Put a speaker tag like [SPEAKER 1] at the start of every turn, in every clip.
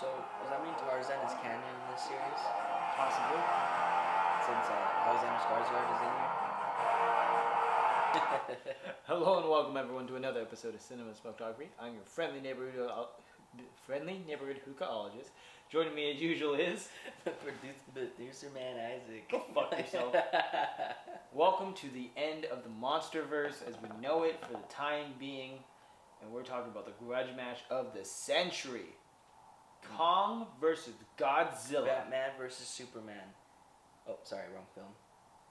[SPEAKER 1] So, does that mean Tarzan is canon in this series?
[SPEAKER 2] Possibly.
[SPEAKER 1] Since Alexander Skarsgård is in here?
[SPEAKER 2] Hello and welcome everyone to another episode of Cinema Smokeography. I'm your friendly neighborhood hookahologist. Joining me as usual is
[SPEAKER 1] Producer man Isaac.
[SPEAKER 2] Go fuck yourself. Welcome to the end of the MonsterVerse as we know it for the time being, and we're talking about the grudge match of the century: Kong versus Godzilla.
[SPEAKER 1] Batman versus Superman. Oh, sorry, wrong film.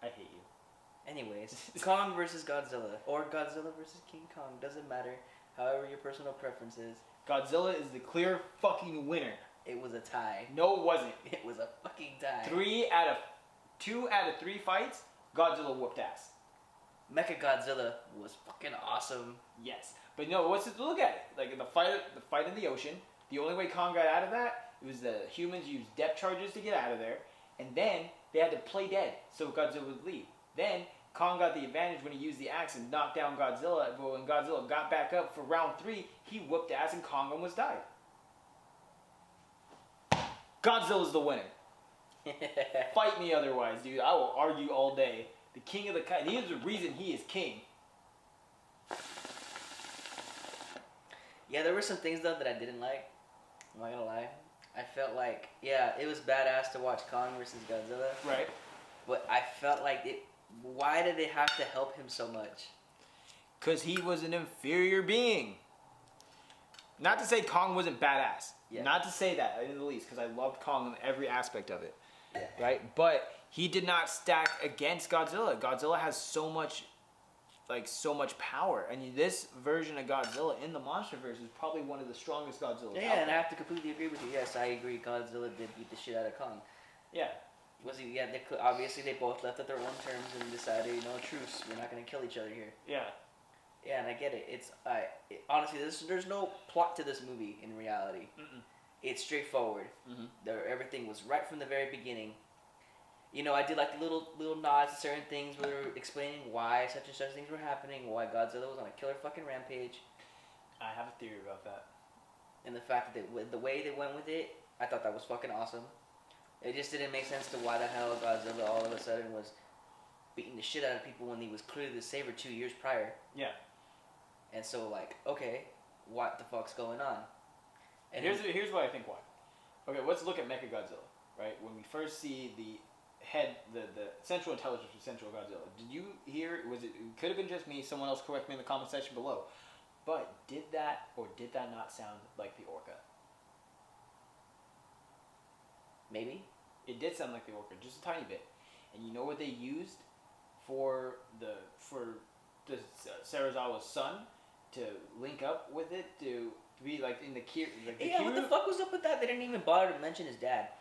[SPEAKER 2] I hate you.
[SPEAKER 1] Anyways, Kong versus Godzilla, or Godzilla versus King Kong, doesn't matter. However your personal preference is.
[SPEAKER 2] Godzilla is the clear fucking winner.
[SPEAKER 1] It was a tie.
[SPEAKER 2] No, it wasn't.
[SPEAKER 1] It was a fucking tie.
[SPEAKER 2] 2 out of 3 fights, Godzilla whooped ass.
[SPEAKER 1] Mechagodzilla was fucking awesome.
[SPEAKER 2] Yes, but no. Look at it. Like the fight in the ocean. The only way Kong got out of that, it was the humans used depth charges to get out of there, and then they had to play dead so Godzilla would leave. Then Kong got the advantage when he used the axe and knocked down Godzilla. But when Godzilla got back up for round 3, he whooped ass and Kong almost died. Godzilla's the winner. Fight me otherwise, dude. I will argue all day. The king of the kite. He is the reason he is king.
[SPEAKER 1] Yeah, there were some things though that I didn't like. I'm not gonna lie. I felt like, yeah, it was badass to watch Kong versus Godzilla.
[SPEAKER 2] Right.
[SPEAKER 1] But I felt like it. Why did they have to help him so much?
[SPEAKER 2] Because he was an inferior being. Not to say Kong wasn't badass.
[SPEAKER 1] Yeah.
[SPEAKER 2] Not to say that in the least, because I loved Kong in every aspect of it.
[SPEAKER 1] Yeah.
[SPEAKER 2] Right? But he did not stack against Godzilla. Godzilla has so much power. And this version of Godzilla in the MonsterVerse is probably one of the strongest Godzillas.
[SPEAKER 1] Yeah, and I have to completely agree with you. Yes, I agree. Godzilla did beat the shit out of Kong.
[SPEAKER 2] Yeah.
[SPEAKER 1] Was he? Yeah. Obviously, they both left at their own terms and decided, truce. We're not gonna kill each other here.
[SPEAKER 2] Yeah.
[SPEAKER 1] Yeah, and I get it. Honestly, there's no plot to this movie in reality.
[SPEAKER 2] Mm-mm.
[SPEAKER 1] It's straightforward.
[SPEAKER 2] Mm-hmm.
[SPEAKER 1] Everything was right from the very beginning. I did like the little nods to certain things where they were explaining why such and such things were happening, why Godzilla was on a killer fucking rampage.
[SPEAKER 2] I have a theory about that.
[SPEAKER 1] And the fact that the way they went with it, I thought that was fucking awesome. It just didn't make sense to why the hell Godzilla all of a sudden was beating the shit out of people when he was clearly the savior 2 years prior.
[SPEAKER 2] Yeah.
[SPEAKER 1] And so, okay, what the fuck's going on? And
[SPEAKER 2] here's what I think why. Okay, let's look at Mechagodzilla, right? When we first see the central intelligence of Central Godzilla, did you hear, it could have been just me, someone else correct me in the comment section below, but did that or did that not sound like the orca?
[SPEAKER 1] Maybe.
[SPEAKER 2] It did sound like the orca, just a tiny bit. And you know what they used for Serizawa's son to link up with it to be like in the
[SPEAKER 1] Yeah, what the fuck was up with that? They didn't even bother to mention his dad.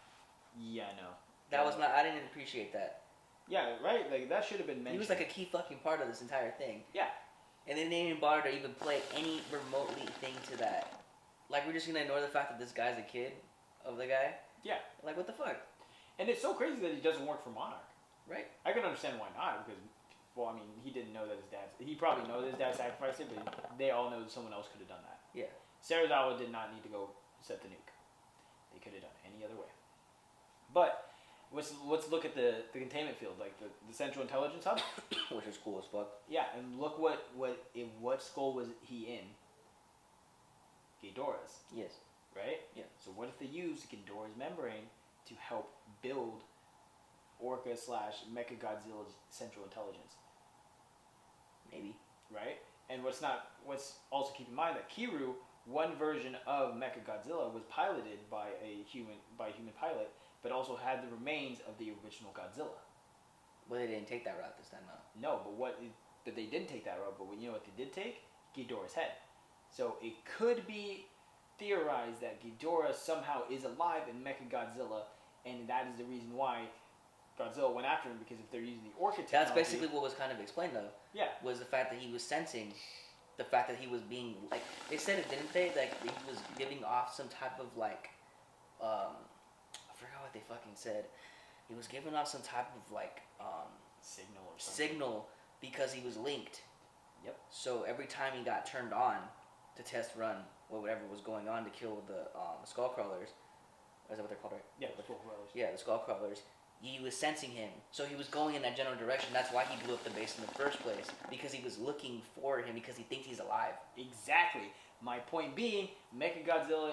[SPEAKER 2] Yeah, I know.
[SPEAKER 1] That was not. I didn't appreciate that.
[SPEAKER 2] Yeah, right. Like that should have been mentioned.
[SPEAKER 1] He was like a key fucking part of this entire thing.
[SPEAKER 2] Yeah.
[SPEAKER 1] And they didn't even bother to even play any remotely thing to that. Like, we're just gonna ignore the fact that this guy's a kid of the guy.
[SPEAKER 2] Yeah.
[SPEAKER 1] Like, what the fuck?
[SPEAKER 2] And it's so crazy that he doesn't work for Monarch.
[SPEAKER 1] Right.
[SPEAKER 2] I can understand why not, because, well, I mean, he didn't know that his dad... He probably knows that his dad sacrificed it, but they all know that someone else could have done that.
[SPEAKER 1] Yeah.
[SPEAKER 2] Serizawa did not need to go set the nuke. They could have done it any other way. But let's look at the containment field, like the Central Intelligence Hub.
[SPEAKER 1] Which is cool as fuck.
[SPEAKER 2] Yeah, and look what skull was he in? Ghidorah's.
[SPEAKER 1] Yes.
[SPEAKER 2] Right?
[SPEAKER 1] Yeah.
[SPEAKER 2] So what if they used Ghidorah's membrane to help build Orca / Mechagodzilla's central intelligence?
[SPEAKER 1] Maybe.
[SPEAKER 2] Right? And what's also keep in mind that Kiru, one version of Mechagodzilla, was piloted by a human pilot, but also had the remains of the original Godzilla.
[SPEAKER 1] Well, they didn't take that route this time, though.
[SPEAKER 2] No, but they didn't take that route. But you know what they did take? Ghidorah's head. So it could be theorized that Ghidorah somehow is alive in Mechagodzilla, and that is the reason why Godzilla went after him, because if they're using the orca technology...
[SPEAKER 1] That's basically what was kind of explained, though.
[SPEAKER 2] Yeah.
[SPEAKER 1] Was the fact that he was sensing, the fact that he was being, they said it, didn't they? Like, he was giving off some type of, I forgot what they fucking said. He was giving off some type of,
[SPEAKER 2] signal or something.
[SPEAKER 1] Signal, because he was linked.
[SPEAKER 2] Yep.
[SPEAKER 1] So every time he got turned on to test run, or whatever was going on to kill the skull crawlers, Is that what they're called, right?
[SPEAKER 2] Yeah, the Skull Crawlers.
[SPEAKER 1] Yeah, the skull crawlers. He was sensing him, so he was going in that general direction. That's why he blew up the base in the first place, because he was looking for him because he thinks he's alive.
[SPEAKER 2] Exactly. My point being, Mechagodzilla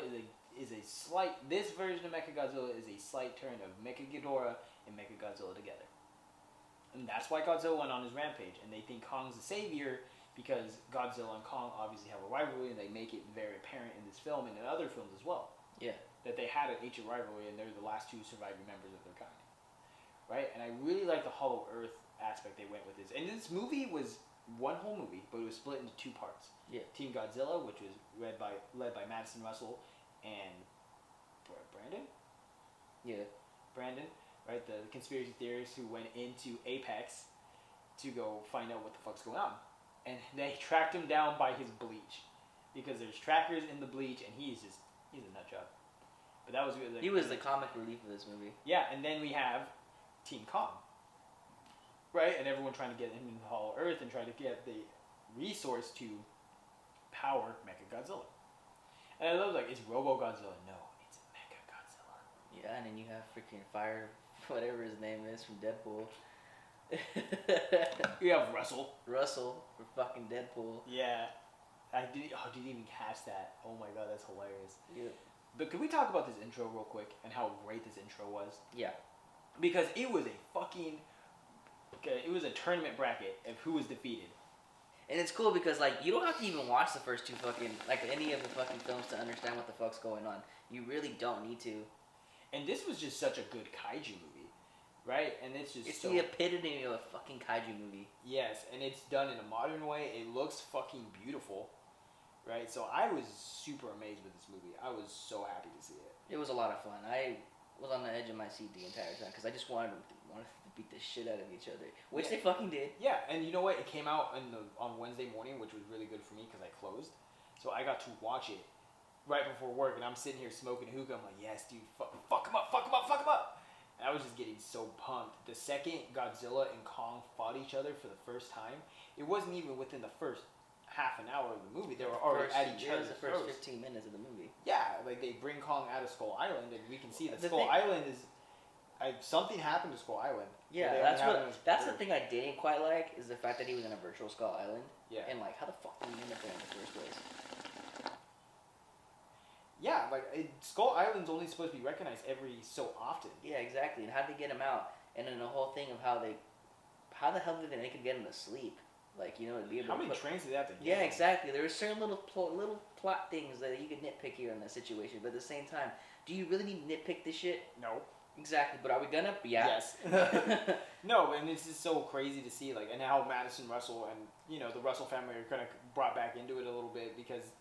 [SPEAKER 2] is a slight. This version of Mechagodzilla is a slight turn of Mechaghidorah and Mechagodzilla together, and that's why Godzilla went on his rampage. And they think Kong's the savior because Godzilla and Kong obviously have a rivalry, and they make it very apparent in this film and in other films as well.
[SPEAKER 1] Yeah.
[SPEAKER 2] That they had an ancient rivalry, and they're the last two surviving members of their kind. Right? And I really like the Hollow Earth aspect they went with this. And this movie was one whole movie, but it was split into two parts.
[SPEAKER 1] Yeah.
[SPEAKER 2] Team Godzilla, which was led by Madison Russell and Brandon?
[SPEAKER 1] Yeah.
[SPEAKER 2] Brandon, right? The conspiracy theorists who went into Apex to go find out what the fuck's going on. And they tracked him down by his bleach. Because there's trackers in the bleach, and he's a nut job. But that was good.
[SPEAKER 1] He was the comic relief of this movie.
[SPEAKER 2] Yeah, and then we have Team Kong, right? And everyone trying to get him in the Hollow Earth and try to get the resource to power Mechagodzilla. And I love, like, it's Robo-Godzilla. No, it's Mechagodzilla.
[SPEAKER 1] Yeah, and then you have freaking Fire, whatever his name is, from Deadpool.
[SPEAKER 2] You have Russell
[SPEAKER 1] for fucking Deadpool.
[SPEAKER 2] Yeah. I didn't even catch that. Oh my god, that's hilarious.
[SPEAKER 1] Yeah.
[SPEAKER 2] But can we talk about this intro real quick and how great this intro was?
[SPEAKER 1] Yeah.
[SPEAKER 2] Because it was a tournament bracket of who was defeated.
[SPEAKER 1] And it's cool because, like, you don't have to even watch the first two fucking, like, any of the fucking films to understand what the fuck's going on. You really don't need to.
[SPEAKER 2] And this was just such a good kaiju movie, right? And it's
[SPEAKER 1] the epitome of a fucking kaiju movie.
[SPEAKER 2] Yes, and it's done in a modern way. It looks fucking beautiful, right? So I was super amazed with this movie. I was so happy to see it.
[SPEAKER 1] It was a lot of fun. I was on the edge of my seat the entire time because I just wanted to beat the shit out of each other, which they fucking did.
[SPEAKER 2] Yeah, and you know what? It came out on Wednesday morning, which was really good for me because I closed. So I got to watch it right before work, and I'm sitting here smoking hookah. I'm like, yes, dude, fuck him up. And I was just getting so pumped. The second Godzilla and Kong fought each other for the first time, it wasn't even within the first half an hour of the movie. They were already at each other's
[SPEAKER 1] the first 15 minutes of the movie.
[SPEAKER 2] Yeah, like they bring Kong out of Skull Island, and we can see that Island is... something happened to Skull Island.
[SPEAKER 1] Yeah, that's the thing I didn't quite like, is the fact that he was in a virtual Skull Island.
[SPEAKER 2] Yeah.
[SPEAKER 1] And, like, how the fuck did he end up there in the first place?
[SPEAKER 2] Yeah, like, Skull Island's only supposed to be recognized every so often.
[SPEAKER 1] Yeah, exactly. And how did they get him out? And then the whole thing of how the hell did they make him get him to sleep? Like, you know, be able
[SPEAKER 2] how many trains did they have to get?
[SPEAKER 1] Yeah, exactly. There were certain little plot things that you could nitpick here in that situation, but at the same time, do you really need to nitpick this shit?
[SPEAKER 2] No.
[SPEAKER 1] Exactly, but are we gonna? Yeah.
[SPEAKER 2] Yes. No, and it's just so crazy to see, like, and how Madison Russell and, you know, the Russell family are kind of brought back into it a little bit, because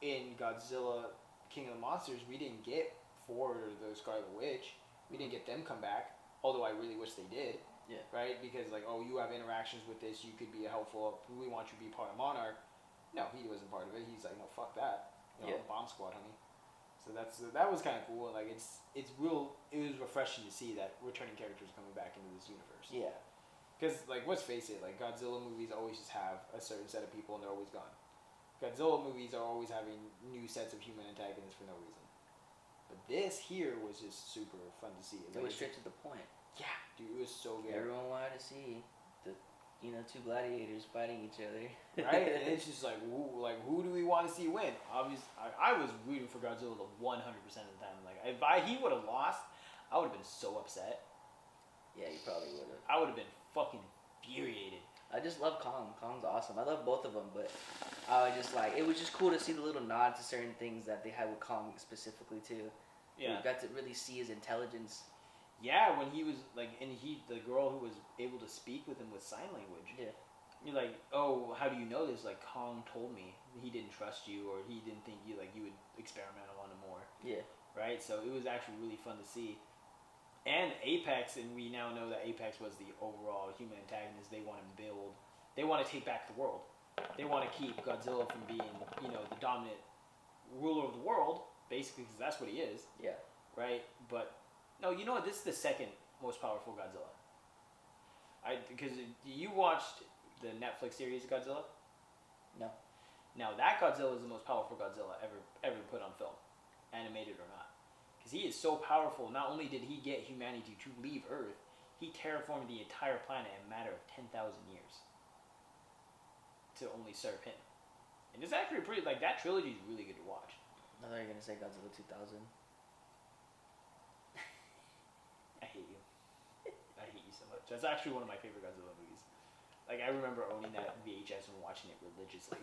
[SPEAKER 2] in Godzilla King of the Monsters, we didn't get Ford or the Scarlet Witch. We didn't get them come back, although I really wish they did.
[SPEAKER 1] Yeah.
[SPEAKER 2] Right? Because, like, oh, you have interactions with this, you could be helpful, we want you to be part of Monarch. No, he wasn't part of it. He's like, no, fuck that. You know, Bomb Squad, honey. So that was kind of cool. Like, it was refreshing to see that returning characters coming back into this universe.
[SPEAKER 1] Yeah.
[SPEAKER 2] Because, like, let's face it, like, Godzilla movies always just have a certain set of people and they're always gone. Godzilla movies are always having new sets of human antagonists for no reason. But this here was just super fun to see.
[SPEAKER 1] It was straight to the point.
[SPEAKER 2] Yeah, dude, it was so good.
[SPEAKER 1] Everyone wanted to see the, two gladiators fighting each other.
[SPEAKER 2] Right? And it's just like, who do we want to see win? Obviously, I was rooting for Godzilla 100% of the time. Like, if he would have lost, I would have been so upset.
[SPEAKER 1] Yeah, you probably would have.
[SPEAKER 2] I would have been fucking infuriated.
[SPEAKER 1] I just love Kong. Kong's awesome. I love both of them, but I was just like, it was just cool to see the little nods to certain things that they had with Kong specifically too.
[SPEAKER 2] Yeah.
[SPEAKER 1] You got to really see his intelligence.
[SPEAKER 2] Yeah, when he was like, and the girl who was able to speak with him with sign language.
[SPEAKER 1] Yeah.
[SPEAKER 2] You're like, oh, how do you know this? Like, Kong told me he didn't trust you, or he didn't think you would experiment on him more.
[SPEAKER 1] Yeah.
[SPEAKER 2] Right. So it was actually really fun to see. And Apex, and we now know that Apex was the overall human antagonist. They want to build. They want to take back the world. They want to keep Godzilla from being, the dominant ruler of the world, basically, because that's what he is.
[SPEAKER 1] Yeah.
[SPEAKER 2] Right. But no, you know what? This is the second most powerful Godzilla. Because you watched the Netflix series Godzilla?
[SPEAKER 1] No.
[SPEAKER 2] Now that Godzilla is the most powerful Godzilla ever put on film, animated or not. because he is so powerful. Not only did he get humanity to leave Earth, he terraformed the entire planet in a matter of 10,000 years to only serve him. And it's actually pretty, like, that trilogy is really good to watch.
[SPEAKER 1] I thought you were going to say Godzilla 2000.
[SPEAKER 2] I hate you. I hate you so much. That's actually one of my favorite Godzilla movies. Like, I remember owning that VHS and watching it religiously.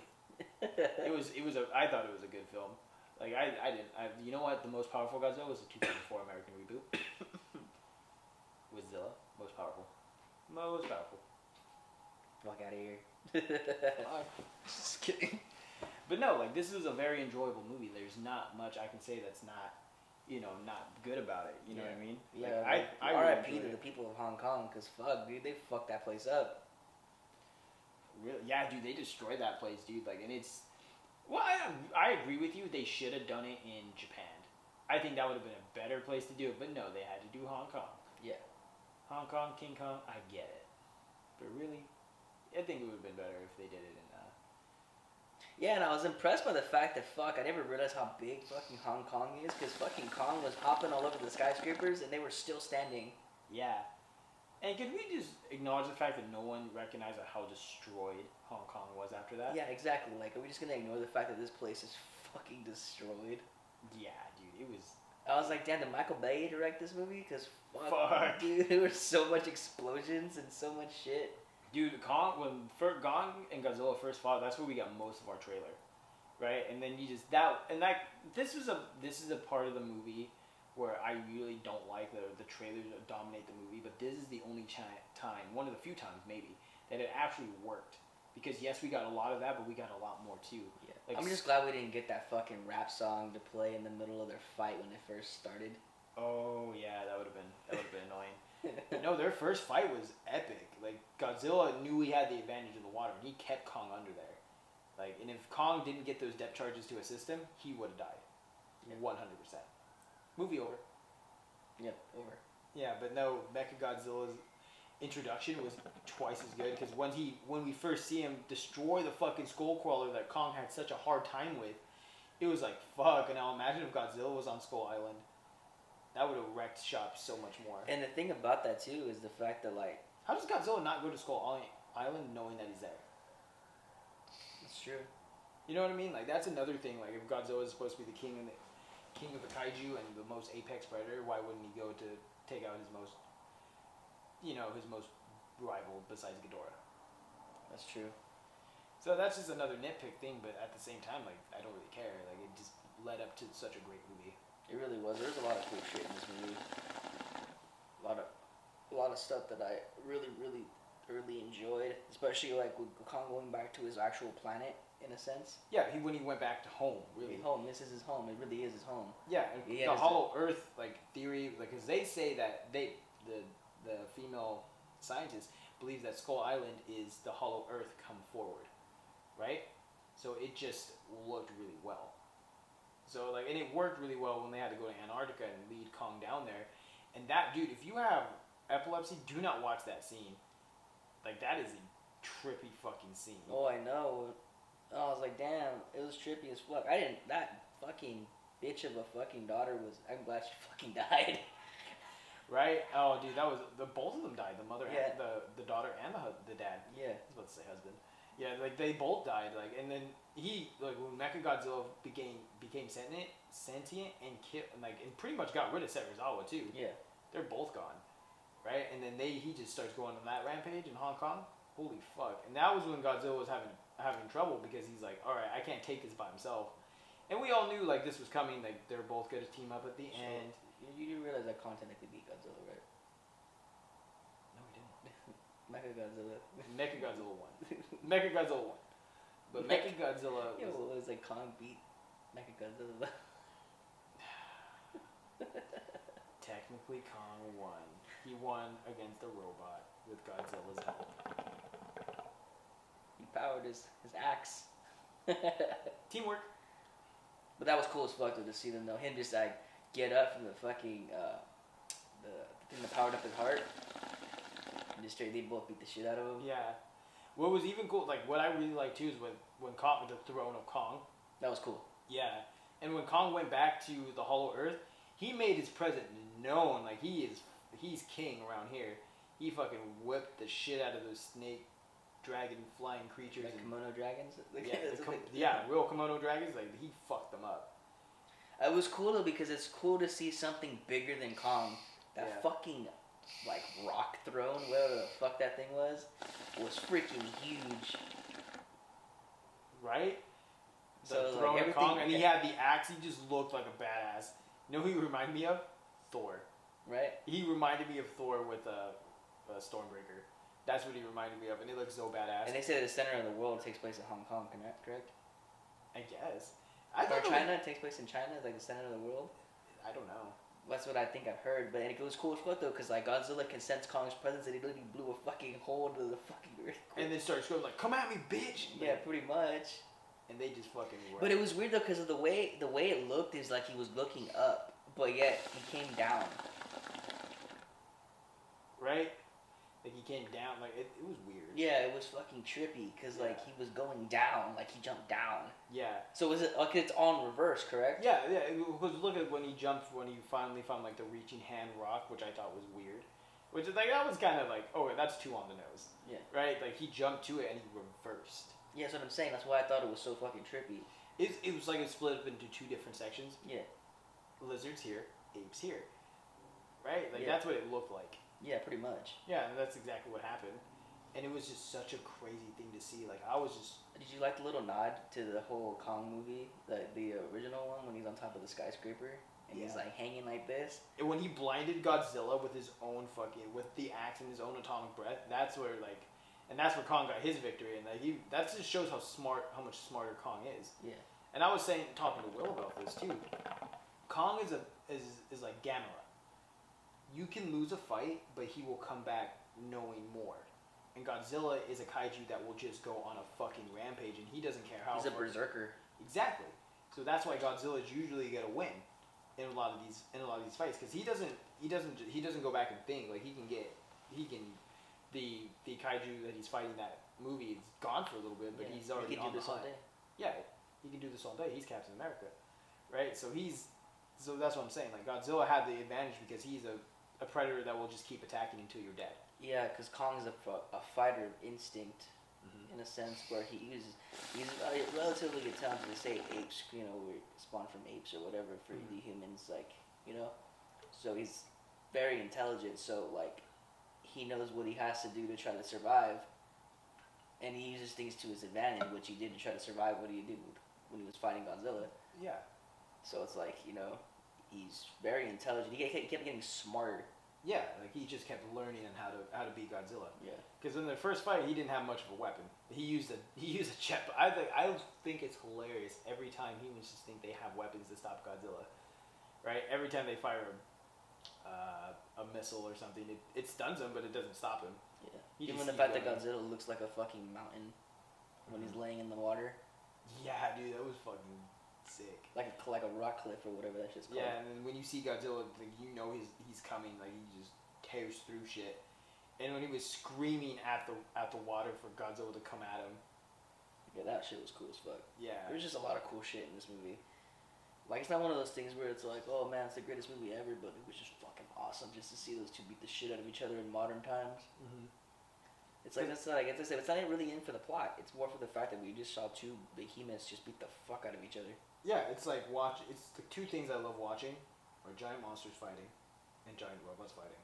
[SPEAKER 2] I thought it was a good film. Like, you know what? The most powerful Godzilla was the 2004 American reboot. With Zilla. Most powerful. Most powerful.
[SPEAKER 1] Fuck out of here.
[SPEAKER 2] Just kidding. But no, like, this is a very enjoyable movie. There's not much I can say that's not, not good about it. You know what I mean?
[SPEAKER 1] Yeah,
[SPEAKER 2] like, I
[SPEAKER 1] R.I.P.
[SPEAKER 2] really
[SPEAKER 1] to the people of Hong Kong, because fuck, dude, they fucked that place up.
[SPEAKER 2] Really? Yeah, dude, they destroyed that place, dude. Like, and it's... Well, I agree with you. They should have done it in Japan. I think that would have been a better place to do it. But no, they had to do Hong Kong.
[SPEAKER 1] Yeah.
[SPEAKER 2] Hong Kong, King Kong, I get it. But really, I think it would have been better if they did it in...
[SPEAKER 1] Yeah, and I was impressed by the fact that, fuck, I never realized how big fucking Hong Kong is, because fucking Kong was hopping all over the skyscrapers, and they were still standing.
[SPEAKER 2] Yeah. And can we just acknowledge the fact that no one recognized how destroyed Hong Kong was after that?
[SPEAKER 1] Yeah, exactly. Like, are we just gonna ignore the fact that this place is fucking destroyed?
[SPEAKER 2] Yeah, dude, it was...
[SPEAKER 1] I was like, damn, did Michael Bay direct this movie? Because,
[SPEAKER 2] fuck,
[SPEAKER 1] dude, there was so much explosions and so much shit.
[SPEAKER 2] Dude, when Kong and Godzilla first fought, that's where we got most of our trailer, right? And then you just this is a part of the movie where I really don't like the trailers that dominate the movie, but this is the only time, one of the few times maybe, that it actually worked. Because yes, we got a lot of that, but we got a lot more too.
[SPEAKER 1] Yeah.
[SPEAKER 2] Like,
[SPEAKER 1] I'm just glad we didn't get that fucking rap song to play in the middle of their fight when it first started.
[SPEAKER 2] Oh yeah, that would have been annoying. But no, their first fight was epic. Like, Godzilla knew he had the advantage of the water, and he kept Kong under there. Like, and if Kong didn't get those depth charges to assist him, he would have died. 100%. Movie over.
[SPEAKER 1] Yep, over.
[SPEAKER 2] Yeah, but no, Mechagodzilla's introduction was twice as good, because when we first see him destroy the fucking Skullcrawler that Kong had such a hard time with, it was like, fuck. And now imagine if Godzilla was on Skull Island. That would have wrecked shop so much more.
[SPEAKER 1] And the thing about that too is the fact that, like,
[SPEAKER 2] how does Godzilla not go to Skull Island knowing that he's there?
[SPEAKER 1] That's true.
[SPEAKER 2] You know what I mean? Like, that's another thing. Like, if Godzilla is supposed to be the king of the kaiju and the most apex predator, why wouldn't he go to take out his most rival besides Ghidorah?
[SPEAKER 1] That's true.
[SPEAKER 2] So that's just another nitpick thing, but at the same time, like, I don't really care. Like, it just led up to such a great movie.
[SPEAKER 1] It really was. There was a lot of cool shit in this movie. A lot of stuff that I really, really, really enjoyed. Especially like with Kong going back to his actual planet, in a sense.
[SPEAKER 2] Yeah, when he went back to home, really.
[SPEAKER 1] Home. This is his home. It really is his home.
[SPEAKER 2] Yeah, and the Hollow Earth theory, because they say that the female scientist believes that Skull Island is the Hollow Earth come forward, right? So it just looked really well. So, like, and it worked really well when they had to go to Antarctica and lead Kong down there. And that, dude, if you have epilepsy, do not watch that scene. Like, that is a trippy fucking scene.
[SPEAKER 1] Oh, I know. I was like, damn, it was trippy as fuck. That fucking bitch of a fucking daughter I'm glad she fucking died.
[SPEAKER 2] Right? Oh, dude, both of them died. The mother,
[SPEAKER 1] yeah.
[SPEAKER 2] and the daughter, and the dad.
[SPEAKER 1] Yeah.
[SPEAKER 2] I was about to say husband. Yeah, like, they both died. Like, and then when Mechagodzilla became sentient and pretty much got rid of Serizawa too.
[SPEAKER 1] Yeah.
[SPEAKER 2] They're both gone, right? And then he just starts going on that rampage in Hong Kong. Holy fuck! And that was when Godzilla was having trouble, because he's like, all right, I can't take this by himself. And we all knew, like, this was coming. Like, they're both going to team up at the end.
[SPEAKER 1] You do realize that content could beat Godzilla, right?
[SPEAKER 2] No, we didn't.
[SPEAKER 1] Mechagodzilla.
[SPEAKER 2] Mechagodzilla won. Mechagodzilla won. But Mechagodzilla
[SPEAKER 1] yeah, well, it was like Kong beat Mechagodzilla.
[SPEAKER 2] Technically, Kong won. He won against a robot with Godzilla's help.
[SPEAKER 1] He powered his axe.
[SPEAKER 2] Teamwork.
[SPEAKER 1] But that was cool as fuck, though, to see them, though. Him just, like, get up from the fucking, the thing that powered up his heart. And just straight, they both beat the shit out of him.
[SPEAKER 2] Yeah. What was even cool, like, what I really liked, too, is when Kong, the throne of Kong.
[SPEAKER 1] That was cool.
[SPEAKER 2] Yeah. And when Kong went back to the Hollow Earth, he made his presence known. Like he's king around here. He fucking whipped the shit out of those snake, dragon, flying creatures.
[SPEAKER 1] Like kimono dragons.
[SPEAKER 2] Real kimono dragons. Like he fucked them up.
[SPEAKER 1] It was cool though because it's cool to see something bigger than Kong. That fucking like rock throne, whatever the fuck that thing was freaking huge.
[SPEAKER 2] Right? The
[SPEAKER 1] So
[SPEAKER 2] throne
[SPEAKER 1] like
[SPEAKER 2] of Kong, and he had the axe. He just looked like a badass. You know who he reminded me of? Thor.
[SPEAKER 1] Right?
[SPEAKER 2] He reminded me of Thor with a Stormbreaker. That's what he reminded me of, and he looks so badass.
[SPEAKER 1] And they say that the center of the world takes place in Hong Kong, correct?
[SPEAKER 2] I guess.
[SPEAKER 1] Or China takes place in China, like the center of the world.
[SPEAKER 2] I don't know.
[SPEAKER 1] That's what I think I've heard, but it was cool as fuck though, because like Godzilla can sense Kong's presence, and he literally blew a fucking hole into the fucking earth.
[SPEAKER 2] And then started screaming like, "Come at me, bitch!"
[SPEAKER 1] Yeah, pretty much.
[SPEAKER 2] And they just fucking were.
[SPEAKER 1] But it was weird though, because of the way it looked is like he was looking up, but yet he came down.
[SPEAKER 2] Right? Like he came down, like it was weird.
[SPEAKER 1] Yeah, it was fucking trippy, because like he was going down, like he jumped down.
[SPEAKER 2] Yeah.
[SPEAKER 1] So was it like it's all in reverse, correct?
[SPEAKER 2] Yeah. Because look at when he jumped, when he finally found like the reaching hand rock, which I thought was weird. Which is like, that was kind of like, oh, that's too on the nose.
[SPEAKER 1] Yeah.
[SPEAKER 2] Right? Like he jumped to it and he reversed.
[SPEAKER 1] Yeah, that's what I'm saying. That's why I thought it was so fucking trippy.
[SPEAKER 2] It was like it split up into two different sections.
[SPEAKER 1] Yeah.
[SPEAKER 2] Lizards here, apes here. Right? Like
[SPEAKER 1] Yeah.
[SPEAKER 2] that's what it looked like.
[SPEAKER 1] Yeah, pretty much.
[SPEAKER 2] Yeah, and that's exactly what happened. And it was just such a crazy thing to see. Like I was just.
[SPEAKER 1] Did you like the little nod to the whole Kong movie, the original one, when he's on top of the skyscraper and he's like hanging like this?
[SPEAKER 2] And when he blinded Godzilla with his own with the axe and his own atomic breath, that's where like, and that's where Kong got his victory. And like that just shows how much smarter Kong is.
[SPEAKER 1] Yeah.
[SPEAKER 2] And I was talking to Will about this too. Kong is like Gamera. You can lose a fight, but he will come back knowing more. And Godzilla is a kaiju that will just go on a fucking rampage, and he doesn't care how.
[SPEAKER 1] He's a berserker.
[SPEAKER 2] Exactly. So that's why Godzilla's usually gonna win in a lot of these fights, because he doesn't go back and think. Like the kaiju that he's fighting that movie is gone for a little bit, but he's already on the hunt. Yeah, he can do this all day. He's Captain America, right? So that's what I'm saying. Like Godzilla had the advantage because he's a predator that will just keep attacking until you're dead.
[SPEAKER 1] Yeah, because Kong's a fighter of instinct, in a sense, where he's relatively talented to say apes, we spawned from apes or whatever for the humans, like, so he's very intelligent, so like he knows what he has to do to try to survive, and he uses things to his advantage, which he did to try to survive what he did when he was fighting Godzilla.
[SPEAKER 2] Yeah.
[SPEAKER 1] So it's like, he's very intelligent. He kept getting smarter.
[SPEAKER 2] Yeah, like he just kept learning on how to beat Godzilla.
[SPEAKER 1] Yeah.
[SPEAKER 2] Because in the first fight, he didn't have much of a weapon. He used a jet. I think it's hilarious every time humans just think they have weapons to stop Godzilla. Right? Every time they fire a missile or something, it stuns him, but it doesn't stop him.
[SPEAKER 1] Yeah. Even the fact that Godzilla looks like a fucking mountain when he's laying in the water.
[SPEAKER 2] Yeah, dude, that was fucking sick.
[SPEAKER 1] Like a rock cliff or whatever that shit's called.
[SPEAKER 2] Yeah, and then when you see Godzilla, like, he's coming, like he just tears through shit. And when he was screaming at the water for Godzilla to come at him.
[SPEAKER 1] Yeah, that shit was cool as fuck.
[SPEAKER 2] Yeah.
[SPEAKER 1] There was just a lot of cool shit in this movie. Like, it's not one of those things where it's like, oh man, it's the greatest movie ever, but it was just fucking awesome just to see those two beat the shit out of each other in modern times. Mm-hmm. It's like, as I said, it's not even really in for the plot. It's more for the fact that we just saw two behemoths just beat the fuck out of each other.
[SPEAKER 2] Yeah, it's like it's the two things I love watching are giant monsters fighting and giant robots fighting.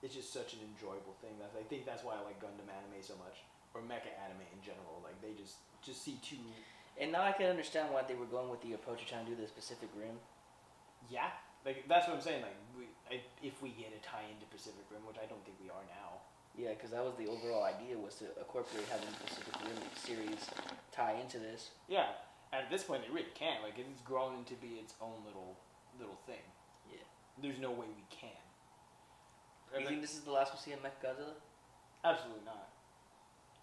[SPEAKER 2] It's just such an enjoyable thing. I think that's why I like Gundam anime so much, or mecha anime in general. Like they just see two.
[SPEAKER 1] And now I can understand why they were going with the approach of trying to do the Pacific Rim.
[SPEAKER 2] Yeah, like that's what I'm saying. Like if we get a tie into Pacific Rim, which I don't think we are now.
[SPEAKER 1] Yeah, because that was the overall idea, was to incorporate having the Pacific Rim series tie into this.
[SPEAKER 2] Yeah. At this point, it really can't. Like, it's grown into be its own little thing.
[SPEAKER 1] Yeah.
[SPEAKER 2] There's no way we can.
[SPEAKER 1] You think this is the last we'll see of Mechagodzilla?
[SPEAKER 2] Absolutely not.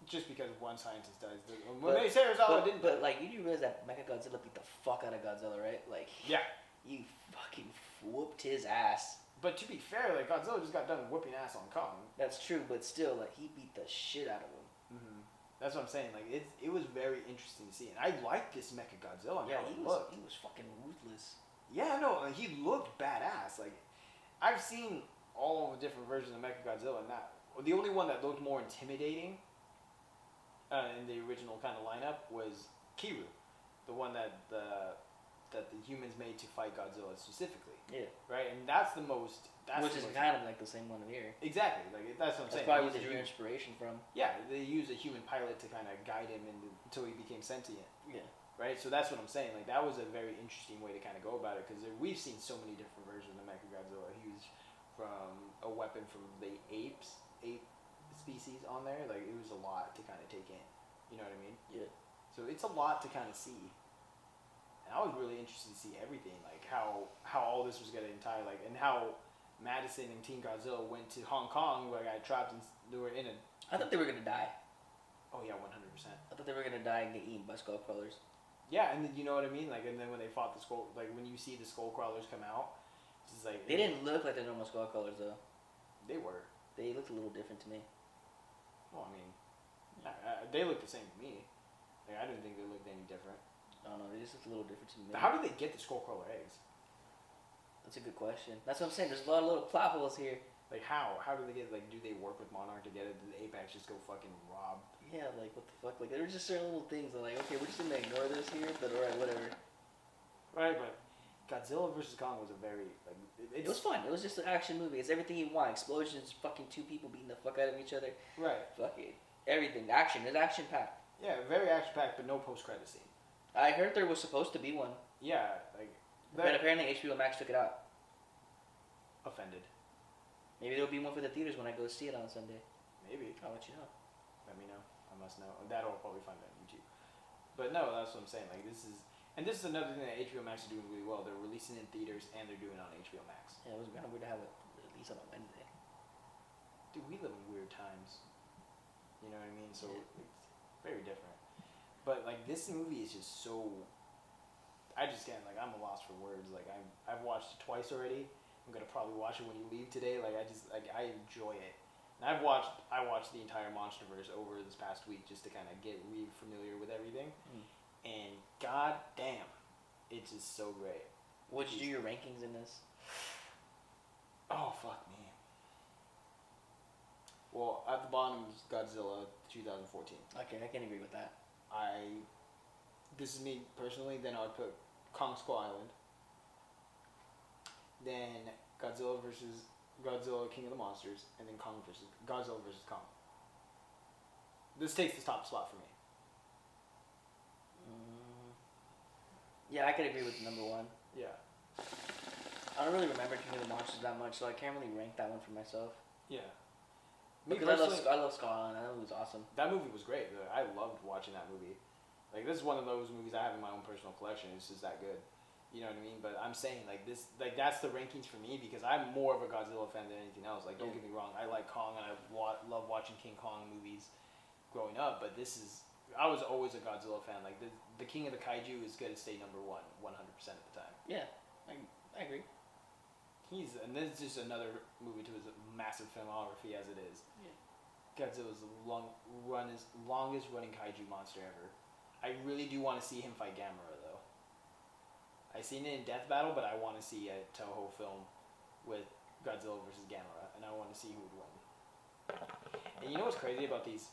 [SPEAKER 2] Just because one scientist dies. When they say Ozawa didn't.
[SPEAKER 1] But, like, you do realize that Mechagodzilla beat the fuck out of Godzilla, right? Like,
[SPEAKER 2] yeah.
[SPEAKER 1] You fucking whooped his ass.
[SPEAKER 2] But to be fair, like, Godzilla just got done whooping ass on Kong.
[SPEAKER 1] That's true, but still, like, he beat the shit out of him.
[SPEAKER 2] Mm-hmm. That's what I'm saying. Like it was very interesting to see, and I like this Mechagodzilla.
[SPEAKER 1] Yeah, he was fucking ruthless.
[SPEAKER 2] Yeah, no, like, he looked badass. Like, I've seen all the different versions of Mechagodzilla, and the only one that looked more intimidating in the original kind of lineup was Kiru, the one that the humans made to fight Godzilla specifically.
[SPEAKER 1] Yeah.
[SPEAKER 2] Right, and that's the most.
[SPEAKER 1] Which is kind of like the same one here.
[SPEAKER 2] Exactly, like that's what I'm saying.
[SPEAKER 1] That's probably where they drew inspiration from.
[SPEAKER 2] Yeah, they used a human pilot to kind of guide him until he became sentient.
[SPEAKER 1] Yeah.
[SPEAKER 2] Right, so that's what I'm saying. Like that was a very interesting way to kind of go about it because we've seen so many different versions of Mechagodzilla. He was from a weapon from the ape species on there. Like it was a lot to kind of take in. You know what I mean?
[SPEAKER 1] Yeah.
[SPEAKER 2] So it's a lot to kind of see. And I was really interested to see everything, like how all this was gonna tie, like and how Madison and Team Godzilla went to Hong Kong where I got trapped and they were in a.
[SPEAKER 1] I thought they were gonna die.
[SPEAKER 2] Oh yeah, 100%.
[SPEAKER 1] I thought they were gonna die and get eaten by skull crawlers.
[SPEAKER 2] Yeah, and then, you know what I mean, like, and then when they fought the skull, like when you see the skull crawlers come out, it's just like
[SPEAKER 1] they didn't look like the normal skull crawlers though.
[SPEAKER 2] They were.
[SPEAKER 1] They looked a little different to me.
[SPEAKER 2] Well, I mean, they looked the same to me. Like I didn't think they looked any different.
[SPEAKER 1] I don't know. They just looked a little different to me.
[SPEAKER 2] But how did they get the skull crawler eggs?
[SPEAKER 1] That's a good question. That's what I'm saying. There's a lot of little plot holes here.
[SPEAKER 2] Like how? How do they get? Like, do they work with Monarch to get it? Did the Apex just go fucking rob?
[SPEAKER 1] Yeah, like what the fuck? Like there were just certain little things that like, okay, we're just gonna ignore this here, but alright, whatever.
[SPEAKER 2] Right, but Godzilla vs Kong was a very like
[SPEAKER 1] it was fun. It was just an action movie. It's everything you want. Explosions, fucking two people beating the fuck out of each other.
[SPEAKER 2] Right.
[SPEAKER 1] Fuck it. Everything. Action. It's action packed.
[SPEAKER 2] Yeah, very action packed, but no post credit scene.
[SPEAKER 1] I heard there was supposed to be one.
[SPEAKER 2] Yeah, like.
[SPEAKER 1] But apparently HBO Max took it out.
[SPEAKER 2] Offended.
[SPEAKER 1] Maybe there'll be one for the theaters when I go see it on Sunday.
[SPEAKER 2] Maybe.
[SPEAKER 1] I'll let you know.
[SPEAKER 2] Let me know. I must know. That I'll probably find on YouTube. But no, that's what I'm saying. Like this is another thing that HBO Max is doing really well. They're releasing in theaters and they're doing it on HBO Max.
[SPEAKER 1] Yeah, it was kind of weird to have it released on a Wednesday.
[SPEAKER 2] Dude, we live in weird times. You know what I mean? So it's very different. But like this movie is just so. I just can't I'm a loss for words. Like I've watched it twice already. I'm gonna probably watch it when you leave today. Like I enjoy it. And I watched the entire MonsterVerse over this past week just to kind of get familiar with everything. And god damn, it's just so great.
[SPEAKER 1] Would you do your rankings in this?
[SPEAKER 2] Oh fuck me. Well, at the bottom is Godzilla 2014.
[SPEAKER 1] Okay, I can agree with that.
[SPEAKER 2] This is me personally. Then I would put Kong Skull Island. Then Godzilla King of the Monsters, and then Godzilla versus Kong. This takes the top spot for me.
[SPEAKER 1] Yeah, I could agree with number one.
[SPEAKER 2] Yeah.
[SPEAKER 1] I don't really remember King of the Monsters that much, so I can't really rank that one for myself.
[SPEAKER 2] Yeah.
[SPEAKER 1] Because I love Skull Island. That movie was awesome.
[SPEAKER 2] That movie was great. I loved watching that movie. Like this is one of those movies I have in my own personal collection. It's just that good. You know what I mean? But I'm saying that's the rankings for me because I'm more of a Godzilla fan than anything else. Like don't get me wrong, I like Kong and I love watching King Kong movies growing up. But I was always a Godzilla fan. Like the King of the Kaiju is going to stay number 100% of the time.
[SPEAKER 1] Yeah, I agree.
[SPEAKER 2] And this is just another movie to his massive filmography as it is.
[SPEAKER 1] Yeah.
[SPEAKER 2] Godzilla's the longest running kaiju monster ever. I really do want to see him fight Gamera though. I seen it in Death Battle, but I want to see a Toho film with Godzilla versus Gamera, and I want to see who would win. And you know what's crazy about these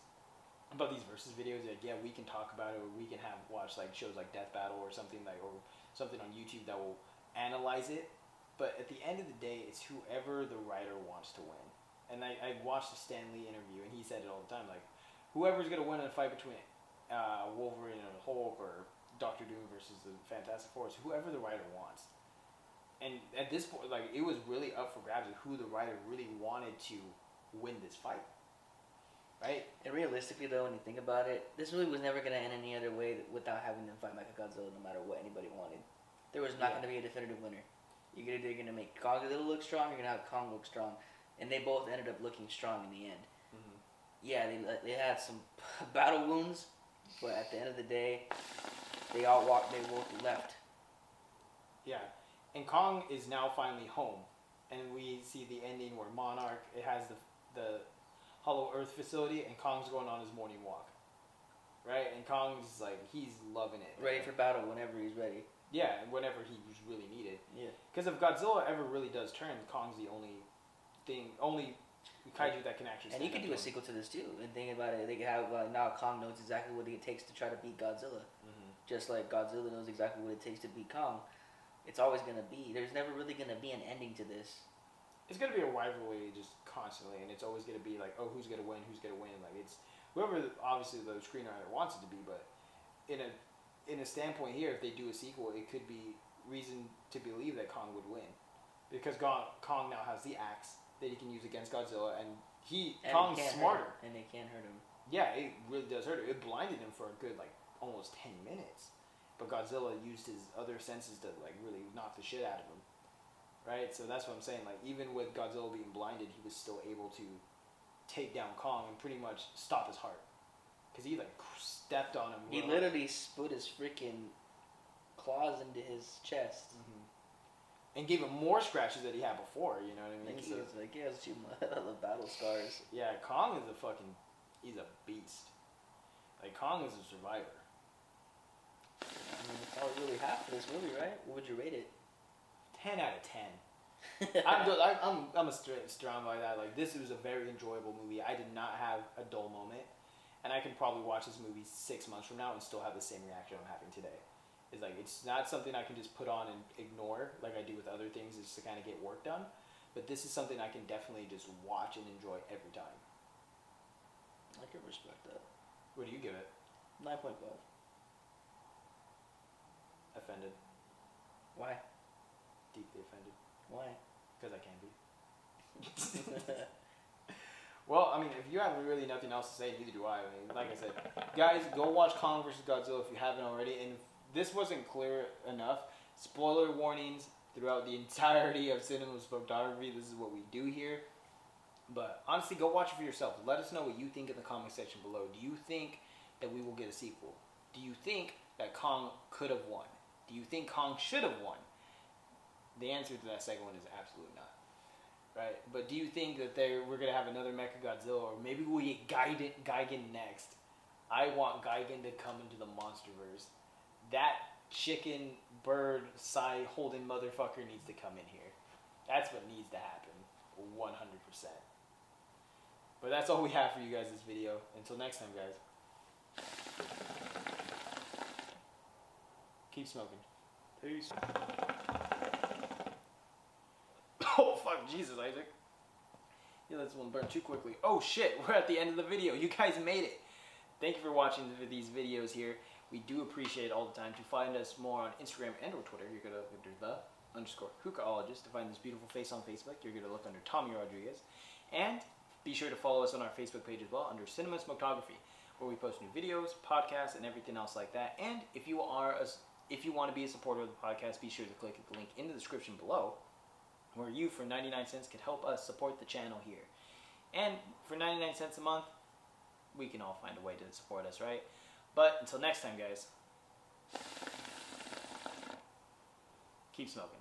[SPEAKER 2] versus videos? Like, yeah, we can talk about it, or we can watch like shows like Death Battle or something or something on YouTube that will analyze it. But at the end of the day, it's whoever the writer wants to win. And I watched the Stan Lee interview, and he said it all the time, like, whoever's going to win in a fight between Wolverine and Hulk, or Doctor Doom versus the Fantastic Four, whoever the writer wants. And at this point, like, it was really up for grabs of who the writer really wanted to win this fight. Right?
[SPEAKER 1] And realistically, though, when you think about it, this movie was never going to end any other way without having them fight Mechagodzilla no matter what anybody wanted. There was not going to be a definitive winner. You're either going to make Godzilla look strong, or you're going to have Kong look strong. And they both ended up looking strong in the end. Mm-hmm. Yeah, they had some battle wounds, but at the end of the day, they both left.
[SPEAKER 2] Yeah, and Kong is now finally home, and we see the ending where Monarch, it has the Hollow Earth facility, and Kong's going on his morning walk. Right, and Kong's like, he's loving it.
[SPEAKER 1] Ready for battle whenever he's ready.
[SPEAKER 2] Yeah, whenever he was really needed.
[SPEAKER 1] Yeah.
[SPEAKER 2] Because if Godzilla ever really does turn, Kong's the only kaiju that can actually.
[SPEAKER 1] And you could do a sequel to this too. And thinking about it, they could have now Kong knows exactly what it takes to try to beat Godzilla, just like Godzilla knows exactly what it takes to beat Kong. It's always gonna be. There's never really gonna be an ending to this.
[SPEAKER 2] It's gonna be a rivalry just constantly, and it's always gonna be like, oh, who's gonna win? Who's gonna win? Like it's whoever obviously the screenwriter wants it to be, but in a standpoint here, if they do a sequel, it could be reason to believe that Kong would win, because Kong now has the axe that he can use against Godzilla, and Kong's smarter,
[SPEAKER 1] and they can't hurt him.
[SPEAKER 2] Yeah, it really does hurt him. It blinded him for a good almost 10 minutes, but Godzilla used his other senses to really knock the shit out of him, right? So that's what I'm saying. Like even with Godzilla being blinded, he was still able to take down Kong and pretty much stop his heart, because he stepped on him.
[SPEAKER 1] He literally put his freaking claws into his chest.
[SPEAKER 2] And gave him more scratches that he had before, you know what I mean?
[SPEAKER 1] So it's like, he has too much of the battle scars.
[SPEAKER 2] Yeah, Kong is he's a beast. Like, Kong is a survivor.
[SPEAKER 1] I mean, that's all we really have for this movie, right? What would you rate it?
[SPEAKER 2] 10 out of 10. I'm strong by that. Like, this was a very enjoyable movie. I did not have a dull moment. And I can probably watch this movie 6 months from now and still have the same reaction I'm having today. It's not something I can just put on and ignore like I do with other things just to kind of get work done. But this is something I can definitely just watch and enjoy every time.
[SPEAKER 1] I can respect that.
[SPEAKER 2] What do you give it?
[SPEAKER 1] 9.5.
[SPEAKER 2] Offended.
[SPEAKER 1] Why?
[SPEAKER 2] Deeply offended.
[SPEAKER 1] Why?
[SPEAKER 2] Because I can be. Well, I mean, if you have really nothing else to say, neither do I. I mean, like I said, guys, go watch Kong vs. Godzilla if you haven't already. And if this wasn't clear enough, spoiler warnings throughout the entirety of Cinema's photography. This is what we do here. But honestly, go watch it for yourself. Let us know what you think in the comment section below. Do you think that we will get a sequel? Do you think that Kong could have won? Do you think Kong should have won? The answer to that second one is absolutely not. Right? But do you think that we're going to have another Mechagodzilla, or maybe we get Gigan next? I want Gigan to come into the Monsterverse. That chicken, bird, holding motherfucker needs to come in here. That's what needs to happen. 100%. But that's all we have for you guys this video. Until next time, guys. Keep smoking. Peace. Oh, fuck. Jesus, Isaac. Yeah, this one burned too quickly. Oh, shit. We're at the end of the video. You guys made it. Thank you for watching these videos here. We do appreciate it all the time. To find us more on Instagram and or Twitter, you're going to look under _hookahologists. To find this beautiful face on Facebook, you're going to look under Tommy Rodriguez. And be sure to follow us on our Facebook page as well under Cinema Smoketography, where we post new videos, podcasts, and everything else like that. And if you want to be a supporter of the podcast, be sure to click the link in the description below, where you, for 99 cents, could help us support the channel here. And for 99 cents a month, we can all find a way to support us, right? But until next time, guys, keep smoking.